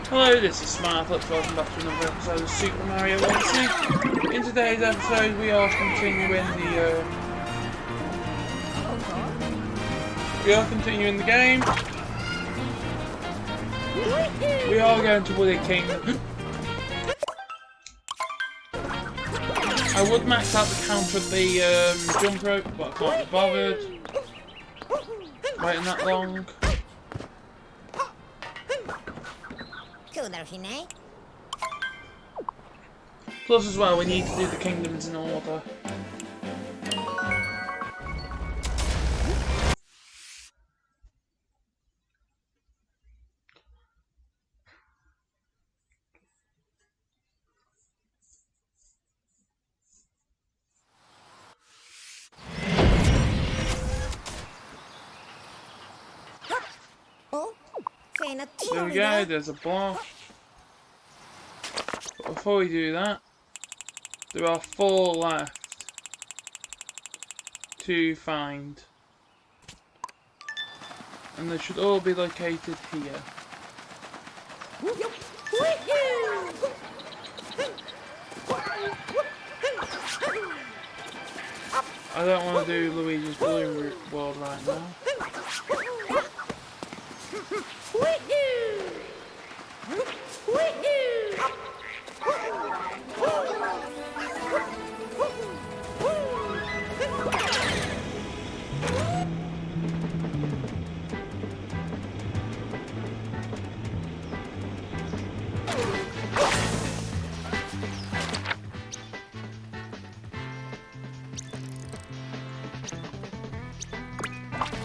Hello, this is Smartlet. Welcome back to another episode of Super Mario Odyssey. In today's episode, we are continuing the game. We are going to Woody Kingdom. I would max out the count of the jump rope, but I can't be bothered waiting that long. Plus as well, we need to do the kingdoms in order. There we go, there's a block. But before we do that, there are 4 left to find. And they should all be located here. I don't want to do Luigi's Balloon World right now.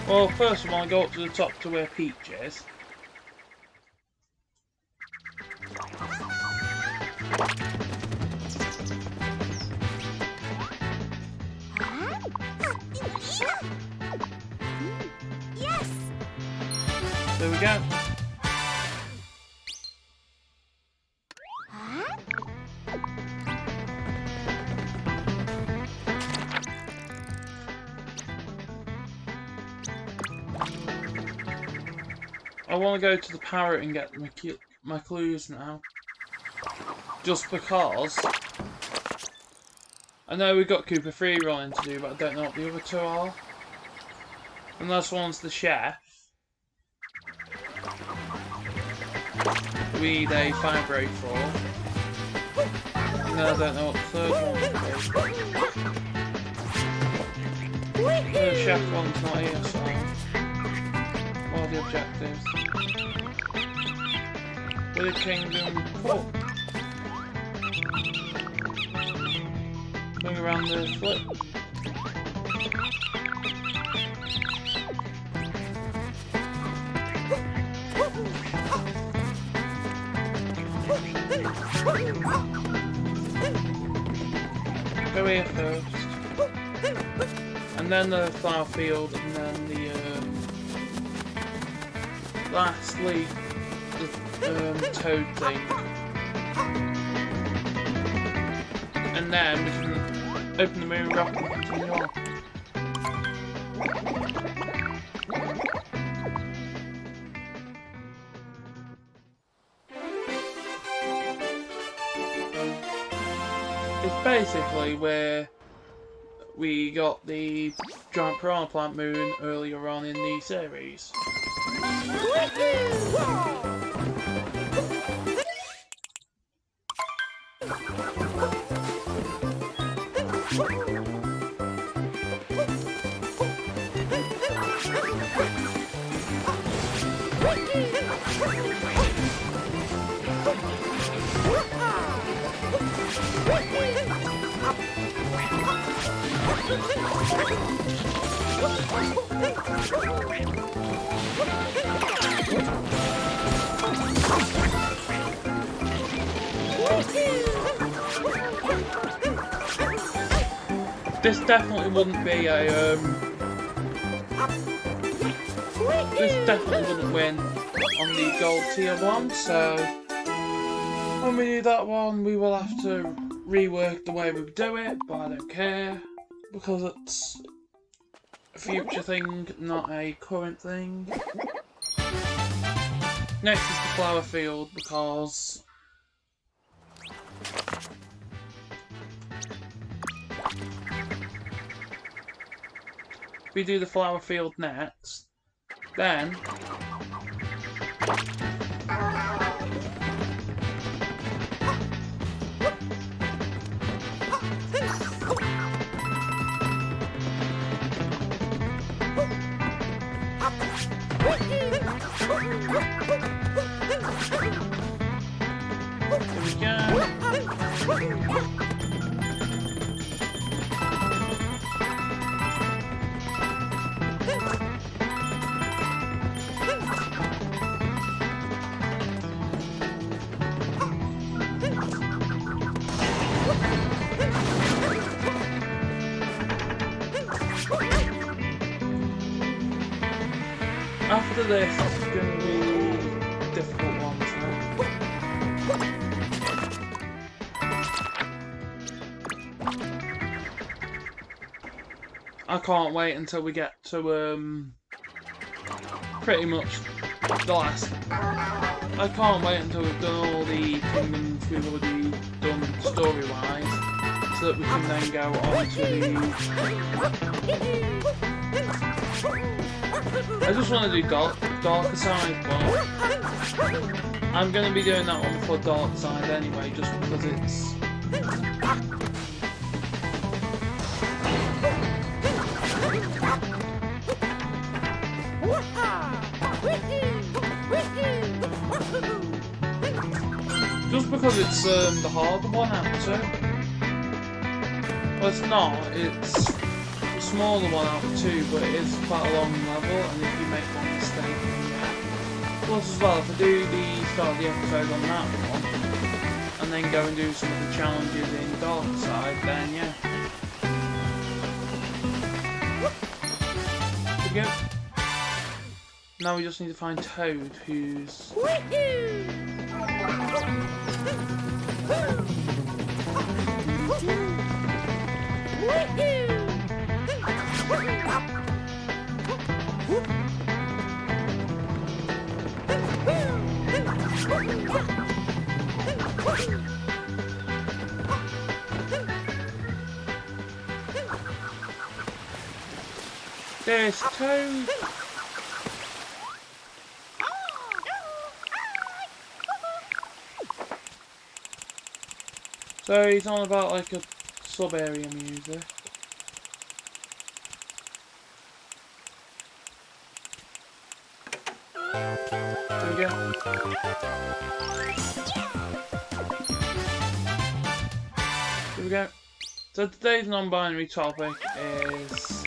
Well, first of all, I go up to the top to where Peach is. Yes. There we go. I want to go to the parrot and get my clues now. Just because I know we've got Koopa 3 running to do, but I don't know what the other 2 are. And this one's the chef. We need a fibro for. And then I don't know what the 3rd one is. The chef one's not here, so what are the objectives? With a kingdom cool. Going around the flip. Go here first. And then the flower field, and then the lastly the toad thing. And then we can open the moon rock and continue on. It's basically where we got the giant piranha plant moon earlier on in the series. This definitely wouldn't be a this definitely wouldn't win on the gold tier one, so when we do that one we will have to rework the way we do it, but I don't care because it's a future thing, not a current thing. Next is the flower field, because if we do the flower field next, then after this, it's going to be a difficult one. I can't wait until we get to pretty much the last. I can't wait until we've done all the kingdoms we've already done story-wise, so that we can then go on to the. I just want to do darker side, but I'm going to be doing that one for dark side anyway, just because it's. Just because it's the harder one out of two. Well, it's not. It's the smaller one out of two, but it is quite a long level, and if you make one mistake, then yeah. Plus, as well, if I do the start of the episode on that one, and then go and do some of the challenges in Dark Side, then yeah. There we go. Now we just need to find Toad, who's. There's Toad. So he's on about like a sub-area music. There we go. Here we go. So today's non-binary topic is...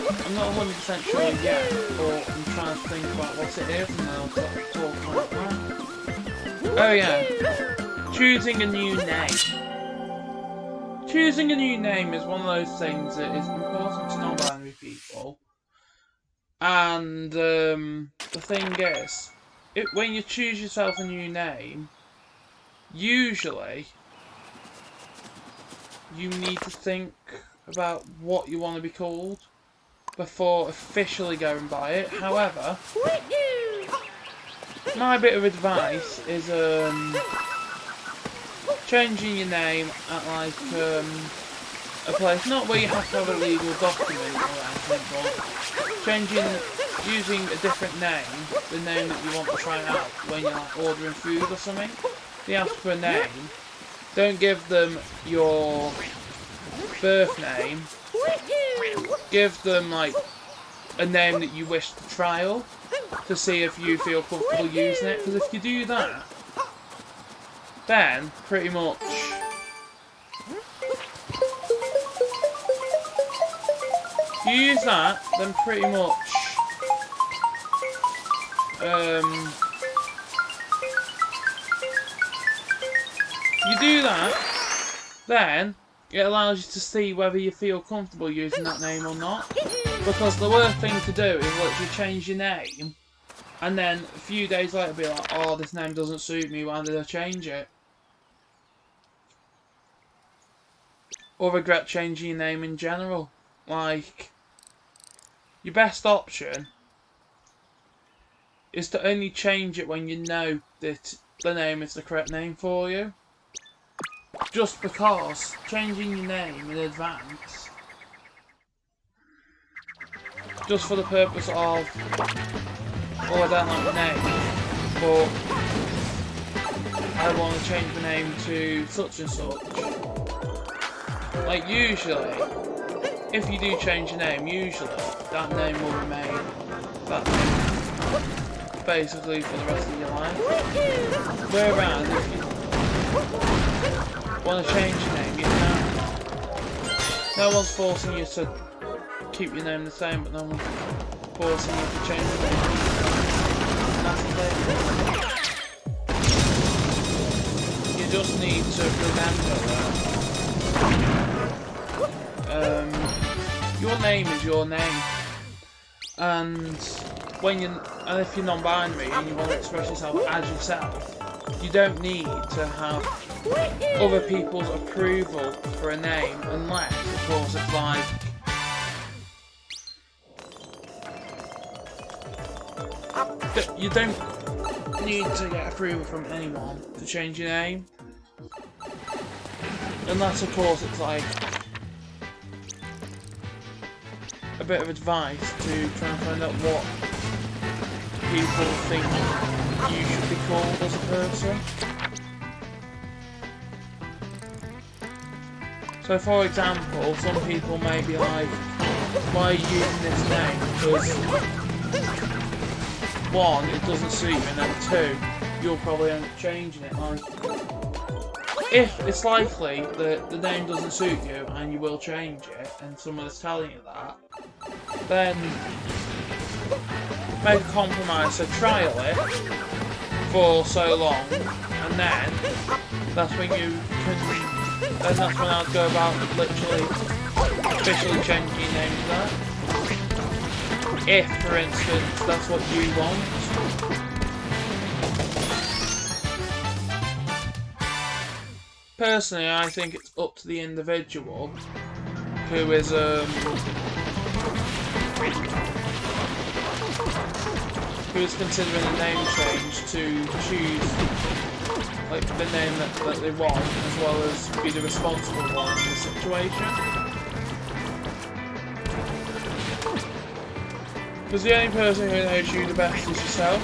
I'm not 100% sure yet, but I'm trying to think about what it is and then I'll talk about that. Oh yeah. Choosing a new name. Choosing a new name is one of those things that is important to non-binary people. And the thing is, when you choose yourself a new name, usually you need to think about what you want to be called before officially going by it. However, my bit of advice is changing your name at like a place, not where you have to have a legal document or anything, but using a different name, the name that you want to try out when you're like ordering food or something. They ask for a name. Don't give them your birth name. Give them like a name that you wish to trial to see if you feel comfortable using it. Because if you do that, then pretty much if you use that, then pretty much you do that, then it allows you to see whether you feel comfortable using that name or not. Because the worst thing to do is literally change your name and then a few days later be like, oh, this name doesn't suit me, why did I change it? Or regret changing your name in general. Like, your best option is to only change it when you know that the name is the correct name for you. Just because changing your name in advance, just for the purpose of, oh, I don't like my name, but I want to change my name to such and such. Like, usually, if you do change your name, usually that name will remain that name basically for the rest of your life. Whereas if you want to change your name, you can. No one's forcing you to keep your name the same, but no one's forcing you to change your name. And that's the thing. You just need to remember that your name is your name, and if you're non-binary and you want to express yourself as yourself, you don't need to have other people's approval for a name, unless, of course, it's like you don't need to get approval from anyone to change your name, unless, of course, it's like a bit of advice to try and find out what people think you should be called as a person. So, for example, some people may be like, why are you using this name? Because, one, it doesn't suit you, and then two, you'll probably end up changing it. Like, if it's likely that the name doesn't suit you and you will change it, and someone is telling you that, then make a compromise, so trial it for so long, and then that's when I'd go about literally officially changing your name to that. If, for instance, that's what you want. Personally, I think it's up to the individual who is considering a name change to choose like the name that they want, as well as be the responsible one in the situation. Because the only person who knows you the best is yourself.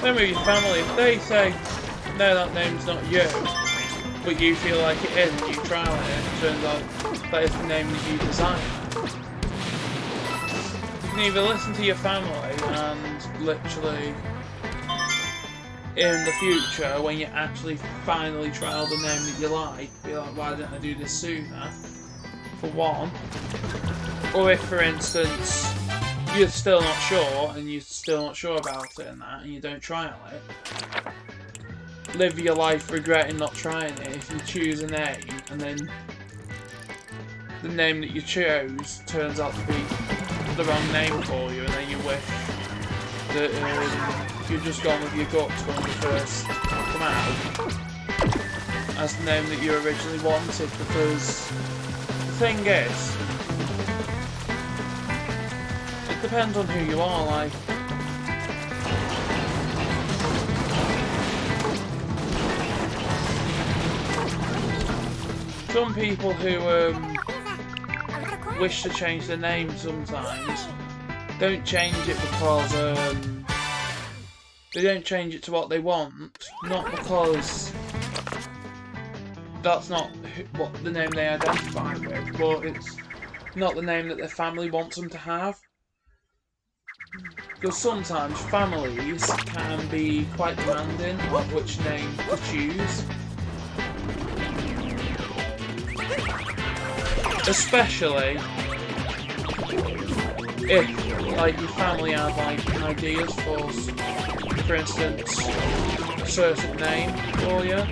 Then with your family, if they say, no, that name's not you, but you feel like it is, and you trial it, and it turns out that is the name that you desire, you can either listen to your family and literally, in the future, when you actually finally trial the name that you like, be like, why didn't I do this sooner? For one. Or if, for instance, you're still not sure, and you're still not sure about it and that, and you don't trial it, live your life regretting not trying it if you choose a name, and then the name that you chose turns out to be the wrong name for you, and then you wish that you've just gone with your guts when you first come out as the name that you originally wanted, because the thing is, it depends on who you are. Like, some people who wish to change their name sometimes don't change it because they don't change it to what they want, not because that's not what the name they identify with, but it's not the name that their family wants them to have. Because sometimes families can be quite demanding of which name to choose. Especially if, like, your family have, like, ideas for instance, a certain name for you.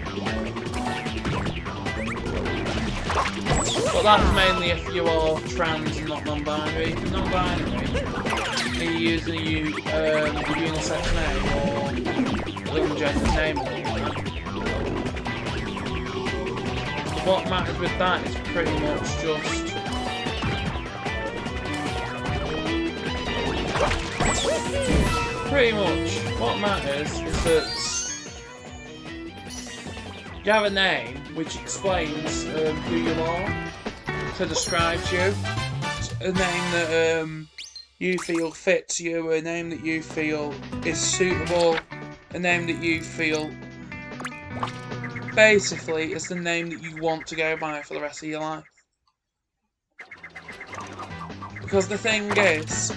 But that's mainly if you are trans and not non-binary. If you're non-binary, are you using a unisex name or an ungendered name? what matters with that is pretty much just what matters is that you have a name which explains who you are, so describes you, a name that you feel fits you, a name that you feel is suitable, a name that you feel basically is the name that you want to go by for the rest of your life. Because the thing is,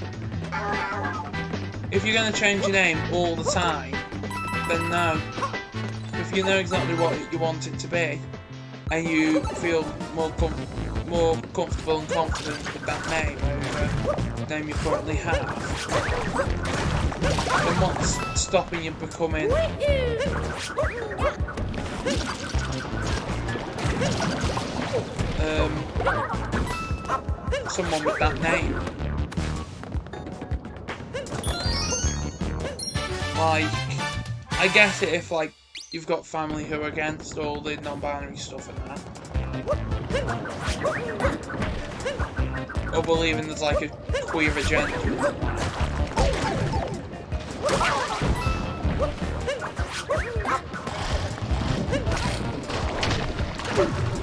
if you're going to change your name all the time, then no. If you know exactly what you want it to be, and you feel more comfortable and confident with that name over the name you currently have, then what's stopping you becoming someone with that name? Like, I get it if, like, you've got family who are against all the non-binary stuff and that, or believing there's, like, a queer agenda.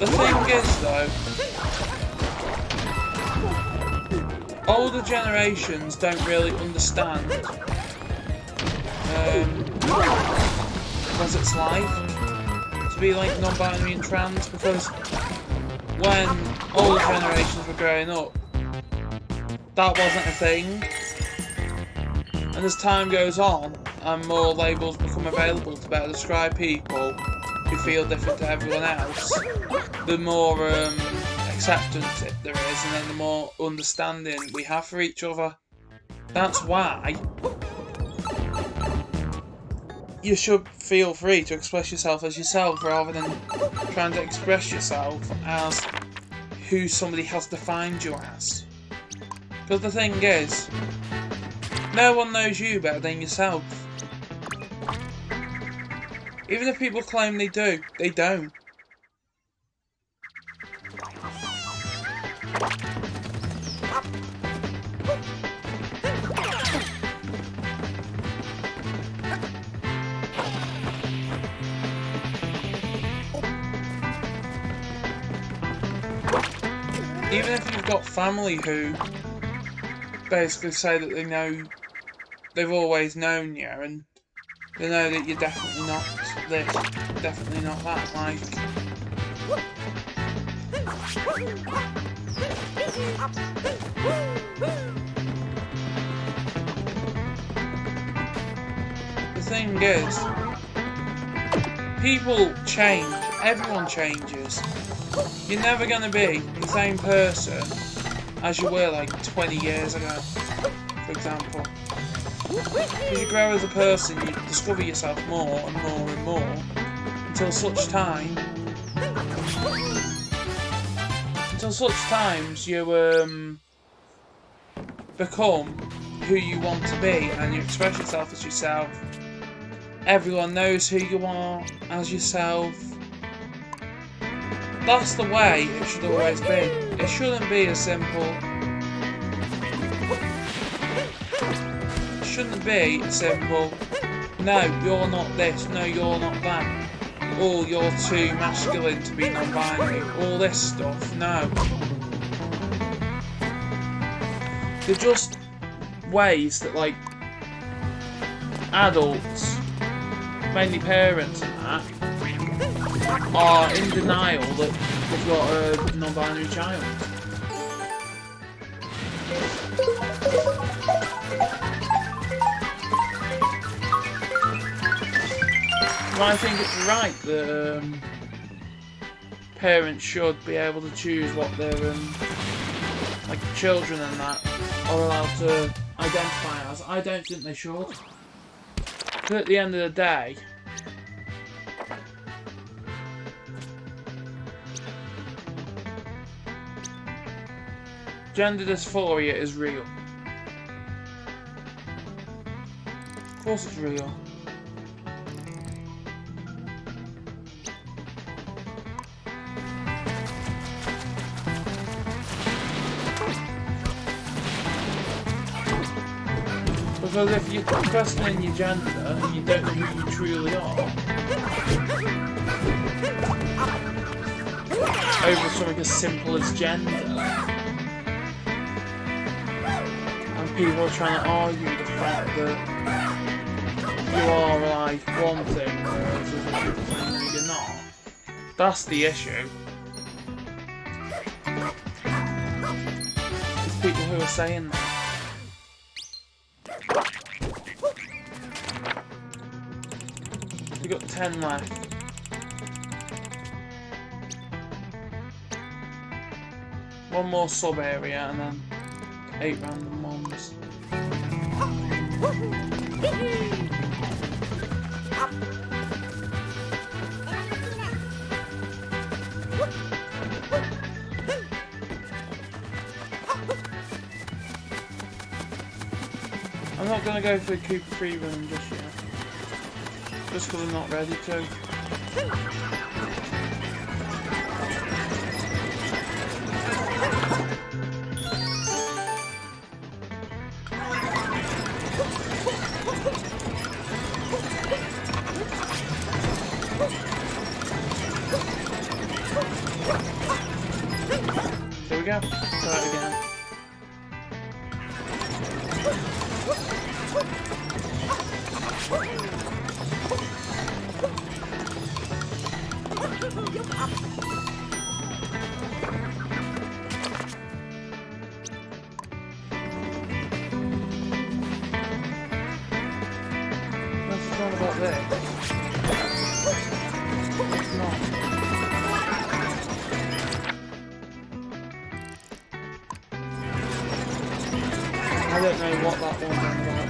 The thing is, though, older generations don't really understand what it's like to be like non-binary and trans, because when older generations were growing up, that wasn't a thing, and as time goes on and more labels become available to better describe people who feel different to everyone else, the more acceptance there is, and then the more understanding we have for each other. That's why you should feel free to express yourself as yourself rather than trying to express yourself as who somebody has defined you as. Because the thing is, no one knows you better than yourself. Even if people claim they do, they don't. Even if you've got family who basically say that they know, they've always known you, and they know that you're definitely not this, definitely not that, like, the thing is, people change, everyone changes. You're never going to be the same person as you were like 20 years ago, for example. As you grow as a person, you discover yourself more and more and more, until such times you become who you want to be, and you express yourself as yourself. Everyone knows who you are as yourself. That's the way it should always be. It shouldn't be as simple. It shouldn't be simple. No, you're not this. No, you're not that. Oh, you're too masculine to be non-binary. All this stuff. No. They're just ways that, like, adults, mainly parents and that, are in denial that they've got a non-binary child. Well, I think it's right that parents should be able to choose what their like children and that are allowed to identify as. I don't think they should. Because at the end of the day, gender dysphoria is real. Of course it's real. Because if you're questioning your gender and you don't know who you truly are, over something as simple as gender, and people are trying to argue the fact that you are like one thing, whereas other people think that you're not. That's the issue. There's people who are saying that. We've got 10 left. One more sub area and then 8 random ones. I'm not going to go for the Cooper free run just yet. Just because I'm not ready to. There we go. Try it again. What's wrong about this? It's not. I don't know what that one's on about.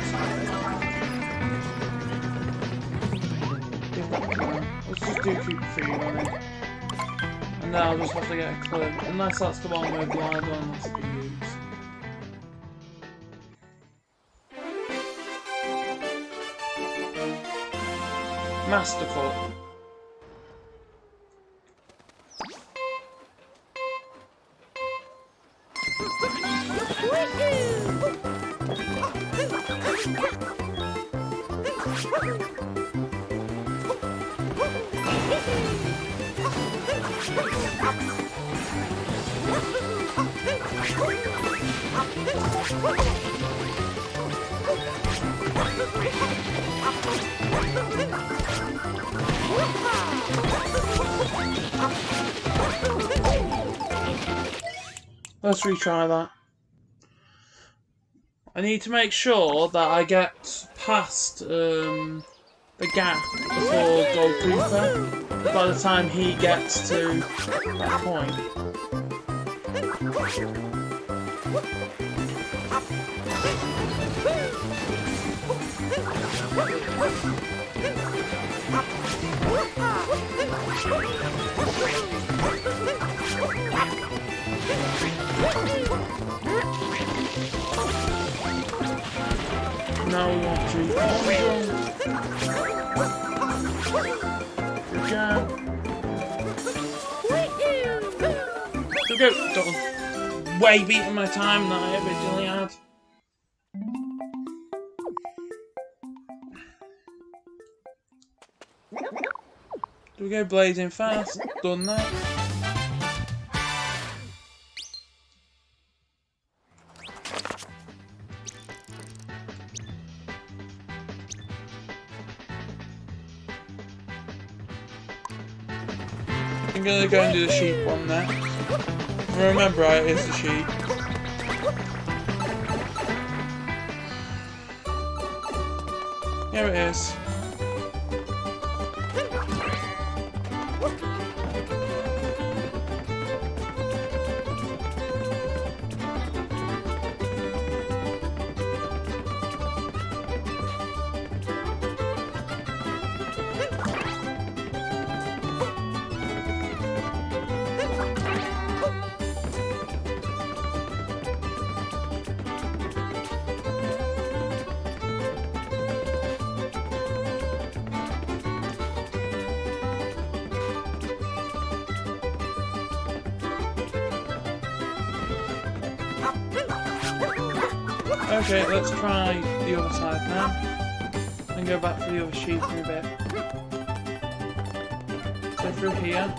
Give that a try. Let's just do Cooper free on it. And then I'll just have to get a clue. Unless that's the one where blind one has to be used. Master Cut. Let's retry that. I need to make sure that I get past the gap before Gold Cooper by the time he gets to that point. Now we want to good job. Go, go, done. Way beating my time that I originally had. Do we go blazing fast? Done that. I'm gonna go and do the sheep one next. Remember, right, it's the sheep. Here it is. Okay, let's try the other side now. And go back for the other sheep in a bit. So through here.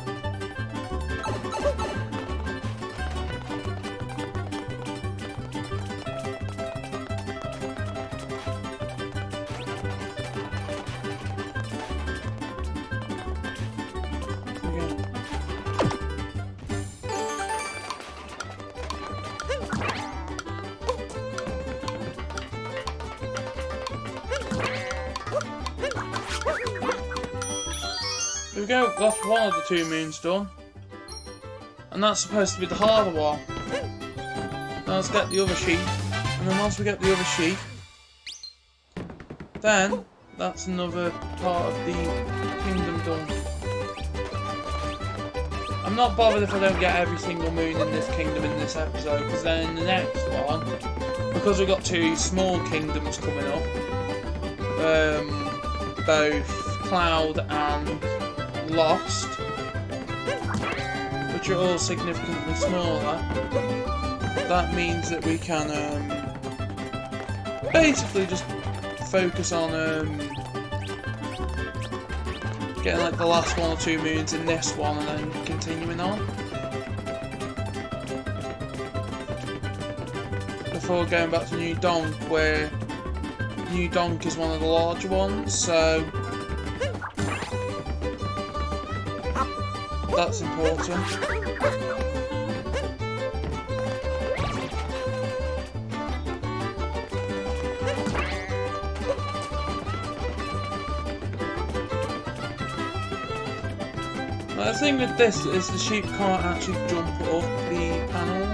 There we go, that's one of the 2 moons done. And that's supposed to be the harder one. Now let's get the other sheep. And then once we get the other sheep, then that's another part of the kingdom done. I'm not bothered if I don't get every single moon in this kingdom in this episode, because then in the next one, because we've got 2 small kingdoms coming up, both Cloud and Lost, which are all significantly smaller, that means that we can basically just focus on getting like the last 1 or 2 moons in this one and then continuing on. Before going back to New Donk, where New Donk is one of the larger ones, so that's important. Now, the thing with this is the sheep can't actually jump up the panels.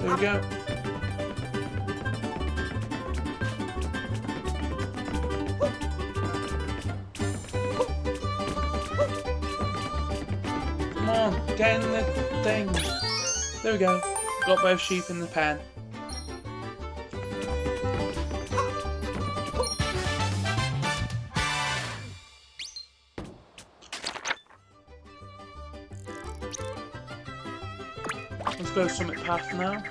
There we go. Come on, get in the thing. There we go. Got both sheep in the pen. Let's go summit path now.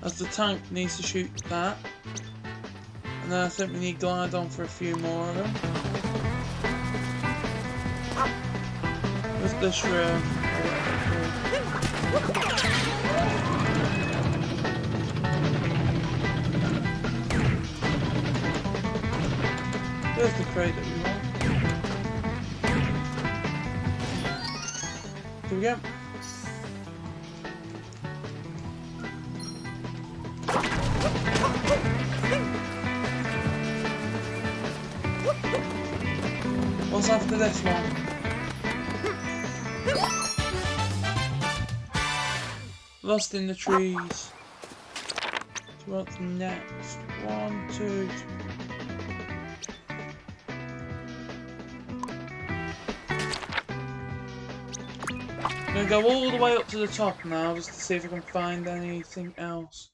As the tank needs to shoot that. And then I think we need glide on for a few more of them. Where's this room? There's the crate that we want. There we go. What's after this one? Lost in the trees. So what's next? 1, 2, 3. I'm gonna go all the way up to the top now just to see if I can find anything else.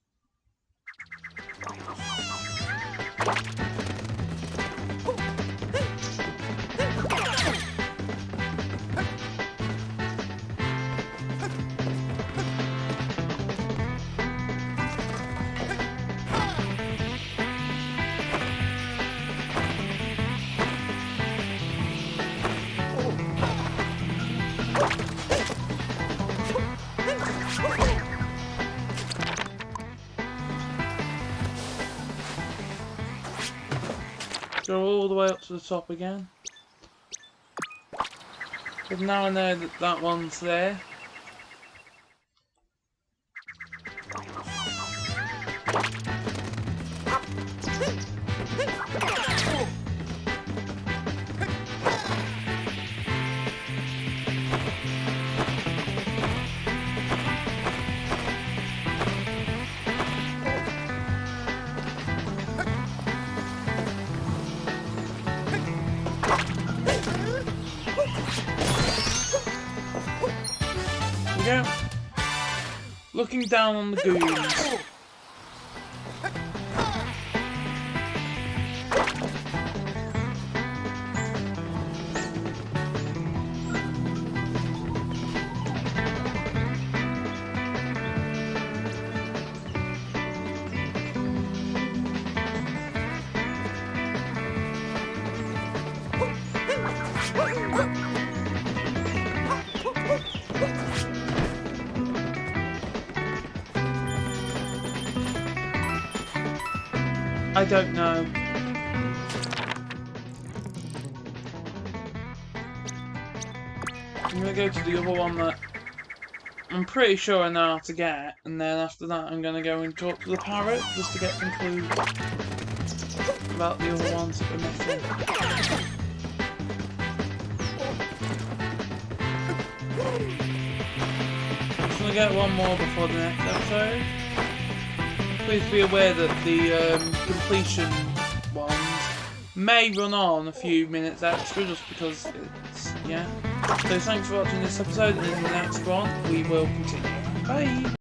Go all the way up to the top again. But now I know that that one's there. looking down on the goons. I don't know. I'm gonna go to the other one that I'm pretty sure I know how to get, and then after that I'm gonna go and talk to the parrot just to get some clues about the other ones that we're missing. I'm just gonna get one more before the next episode. Please be aware that the completion ones may run on a few minutes extra just because it's, yeah. So thanks for watching this episode, and in the next one we will continue. Bye!